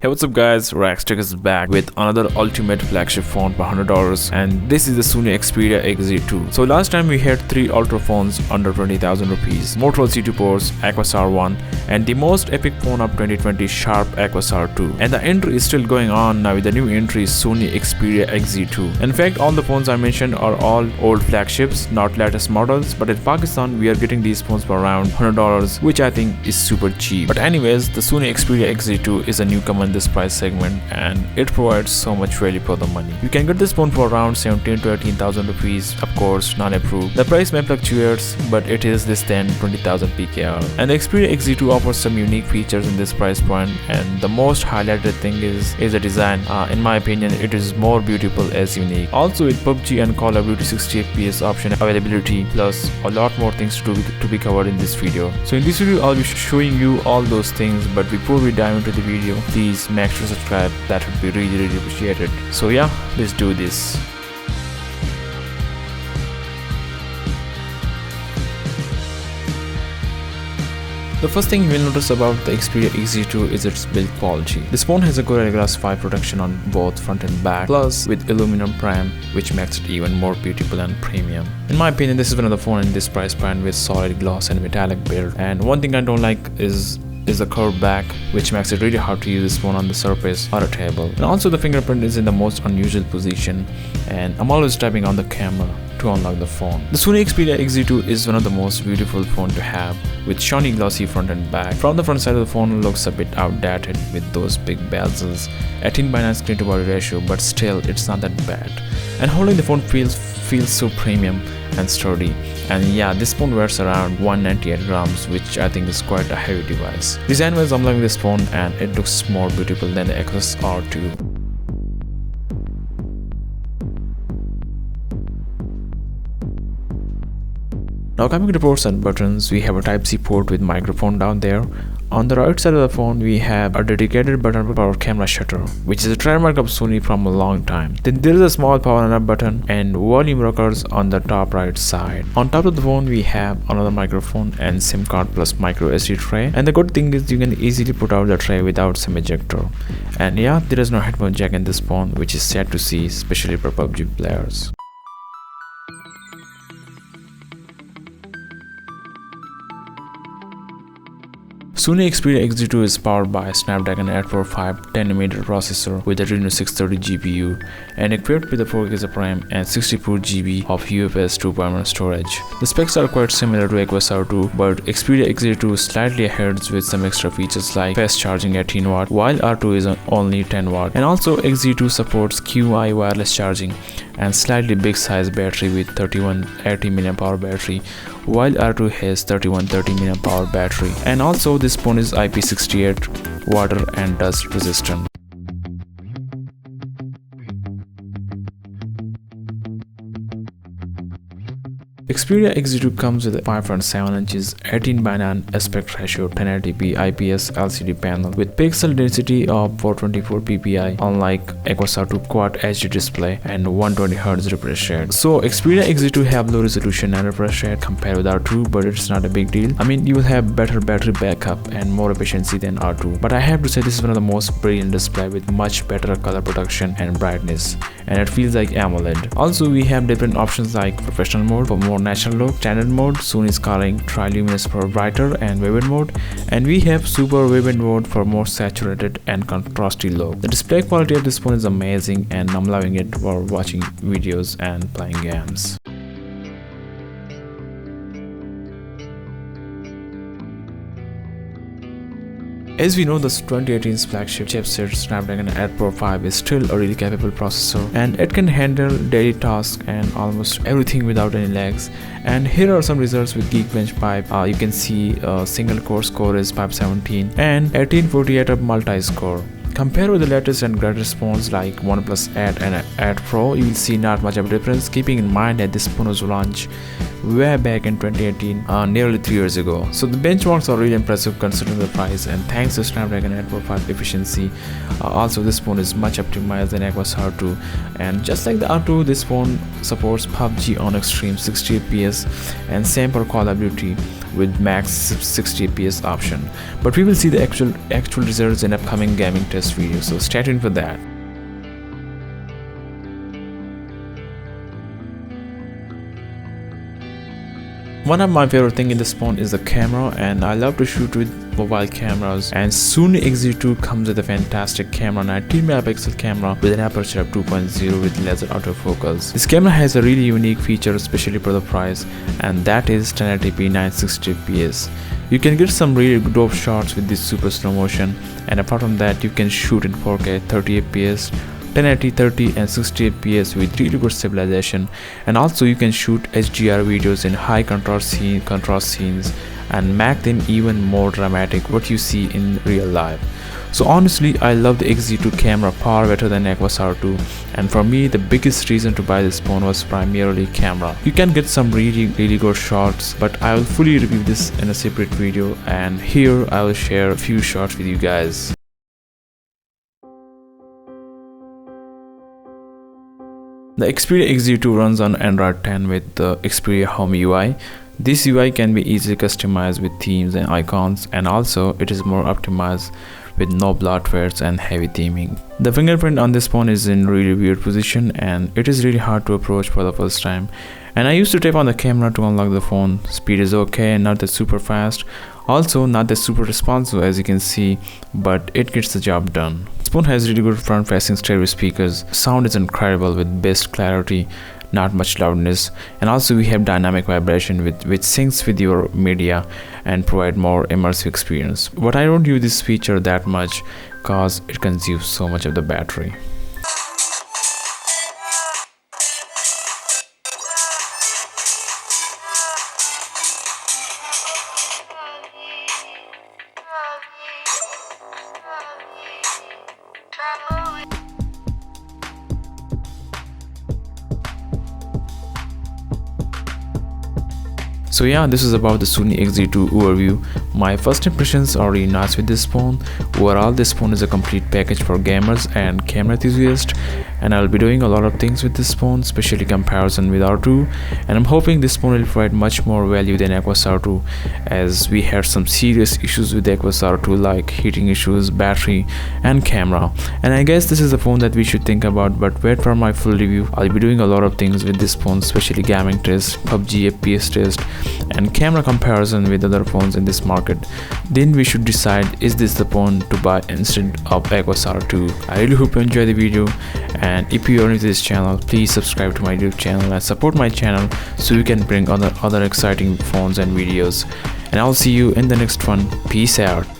Hey, what's up guys, Raxtech is back with another ultimate flagship phone for $100, and this is the Sony Xperia XZ2. So last time we had 3 ultra phones under 20,000 rupees, Motorola C2 Pros, Aquos R1 and the most epic phone of 2020, Sharp Aquos R2. And the entry is still going on now with the new entry Sony Xperia XZ2. In fact, all the phones I mentioned are all old flagships, not latest models, but in Pakistan we are getting these phones for around $100, which I think is super cheap. But anyways, the Sony Xperia XZ2 is a newcomer in this price segment and it provides so much value for the money. You can get this phone for around 17 to 18,000 rupees, of course non-approved. The price may fluctuate, but it is less than 20,000 PKR. And the Xperia XZ2 offers some unique features in this price point, and the most highlighted thing is the design. In my opinion, it is more beautiful as unique. Also with PUBG and Call of Duty 60 FPS option availability, plus a lot more things to be covered in this video. So in this video I'll be showing you all those things, but before we dive into the video, please make sure to subscribe. That would be really appreciated. So yeah, let's do this. The first thing you will notice about the Xperia XZ2 is its build quality. This phone has a Gorilla Glass 5 protection on both front and back, plus with aluminum frame, which makes it even more beautiful and premium. In my opinion, this is one of the phone in this price point with solid gloss and metallic build. And one thing I don't like is the curved back, which makes it really hard to use this phone on the surface or a table. And also the fingerprint is in the most unusual position, and I'm always tapping on the camera to unlock the phone. The Sony Xperia XZ2 is one of the most beautiful phone to have, with shiny glossy front and back. From the front side of the phone looks a bit outdated with those big bezels, 18:9 screen to body ratio, but still it's not that bad. And holding the phone feels so premium and sturdy. And yeah, this phone weighs around 198 grams, which I think is quite a heavy device. Design wise, I'm loving this phone and it looks more beautiful than the Aquos R2. Now coming to the ports and buttons, we have a Type-C port with microphone down there. On the right side of the phone, we have a dedicated button for our camera shutter, which is a trademark of Sony from a long time. Then there is a small power on-off button and volume rockers on the top right side. On top of the phone, we have another microphone and SIM card plus micro SD tray. And the good thing is you can easily put out the tray without SIM ejector. And yeah, there is no headphone jack in this phone, which is sad to see, especially for PUBG players. Sony Xperia XZ2 is powered by a Snapdragon 845 10nm processor with a Reno 630 GPU and equipped with a 4GB of RAM and 64GB of UFS 2.1 storage. The specs are quite similar to Aquos R2, but Xperia XZ2 is slightly ahead with some extra features like fast charging 18W, while R2 is only 10W. And also XZ2 supports QI wireless charging and slightly big size battery with 3180 mAh battery, while R2 has 3130 mAh battery. And also this phone is IP68 water and dust resistant. Xperia XZ2 comes with a 5.7 inches 18:9 aspect ratio 1080p IPS LCD panel with pixel density of 424 ppi, unlike Aquos R2 Quad HD display and 120Hz refresh rate. So Xperia XZ2 have low resolution and refresh rate compared with R2, but it's not a big deal. I mean, you will have better battery backup and more efficiency than R2, but I have to say this is one of the most brilliant display with much better color production and brightness, and it feels like AMOLED. Also, we have different options like professional mode for more natural look, standard mode, Sony's calling Triluminous for brighter and vivid mode, and we have super vivid mode for more saturated and contrasty look. The display quality of this phone is amazing and I'm loving it for watching videos and playing games. As we know, the 2018's flagship chipset Snapdragon 845 is still a really capable processor, and it can handle daily tasks and almost everything without any lags. And here are some results with Geekbench Pipe. You can see single core score is 517 and 1848 of multi-score. Compared with the latest and greatest phones like OnePlus 8 and 8 Pro, you will see not much of a difference, keeping in mind that this phone was launched way back in 2018, nearly 3 years ago. So the benchmarks are really impressive considering the price, and thanks to Snapdragon 845 efficiency. Also this phone is much optimized than Aquos R2, and just like the R2, this phone supports PUBG on extreme 60 FPS, and same for Call of Duty. with max 60 fps option, but we will see the actual results in upcoming gaming test video, so stay tuned for that. One of my favorite thing in this phone is the camera, and I love to shoot with mobile cameras, and Sony Xperia XZ2 comes with a fantastic camera, 19 megapixel camera with an aperture of 2.0 with laser autofocus. This camera has a really unique feature, especially for the price, and that is 1080p 960 fps. You can get some really dope shots with this super slow motion, and apart from that you can shoot in 4K 30 fps, 1080 30 and 60 fps with really good stabilization, and also you can shoot HDR videos in high contrast scenes and make them even more dramatic what you see in real life. So honestly, I love the XZ2 camera far better than Aquos R2, and for me the biggest reason to buy this phone was primarily camera. You can get some really good shots, but I will fully review this in a separate video, and here I will share a few shots with you guys. The Xperia XZ2 runs on Android 10 with the Xperia Home UI. This UI can be easily customized with themes and icons, and also it is more optimized with no bloatwares and heavy theming. The fingerprint on this phone is in really weird position, and it is really hard to approach for the first time. And I used to tap on the camera to unlock the phone. Speed is okay, not that super fast, also not that super responsive as you can see, but it gets the job done. This phone has really good front facing stereo speakers. Sound is incredible with best clarity, not much loudness, and also we have dynamic vibration which syncs with your media and provide more immersive experience. But I don't use this feature that much cause it consumes so much of the battery. So yeah, this is about the Sony XZ2 overview. My first impressions are really nice with this phone. Overall, this phone is a complete package for gamers and camera enthusiasts, and I'll be doing a lot of things with this phone, especially comparison with R2, and I'm hoping this phone will provide much more value than Aquos R2, as we had some serious issues with Aquos R2 like heating issues, battery and camera. And I guess this is a phone that we should think about, but wait for my full review. I'll be doing a lot of things with this phone, especially gaming test, PUBG FPS test and camera comparison with other phones in this market. Then we should decide, is this the phone to buy instead of Aquos R2. I really hope you enjoy the video, and if you are new to this channel, please subscribe to my YouTube channel and support my channel so we can bring other exciting phones and videos. And I'll see you in the next one. Peace out.